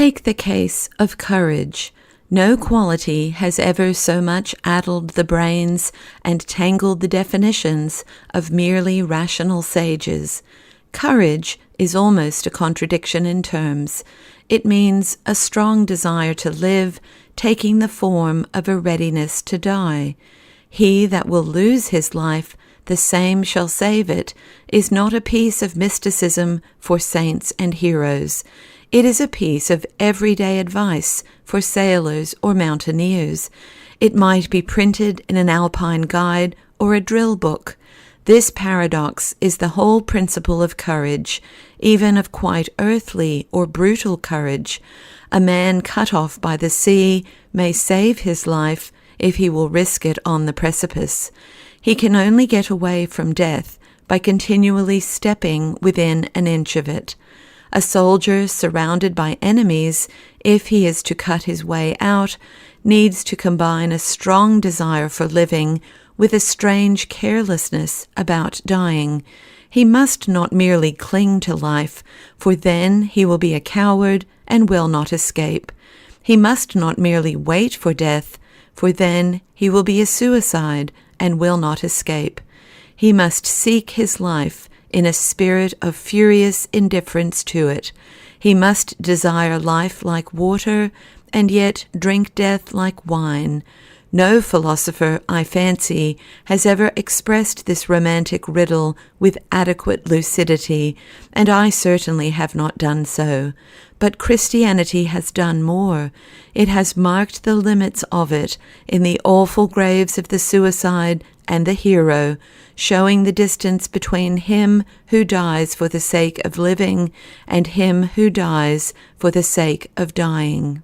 Take the case of courage. No quality has ever so much addled the brains and tangled the definitions of merely rational sages. Courage is almost a contradiction in terms. It means a strong desire to live, taking the form of a readiness to die. He that will lose his life, the same shall save it, is not a piece of mysticism for saints and heroes. It is a piece of everyday advice for sailors or mountaineers. It might be printed in an alpine guide or a drill book. This paradox is the whole principle of courage, even of quite earthly or brutal courage. A man cut off by the sea may save his life if he will risk it on the precipice. He can only get away from death by continually stepping within an inch of it. A soldier surrounded by enemies, if he is to cut his way out, needs to combine a strong desire for living with a strange carelessness about dying. He must not merely cling to life, for then he will be a coward and will not escape. He must not merely wait for death, for then he will be a suicide and will not escape. He must seek his life in a spirit of furious indifference to it. He must desire life like water, and yet drink death like wine. No philosopher, I fancy, has ever expressed this romantic riddle with adequate lucidity, and I certainly have not done so. But Christianity has done more. It has marked the limits of it in the awful graves of the suicide and the hero, showing the distance between him who dies for the sake of living and him who dies for the sake of dying.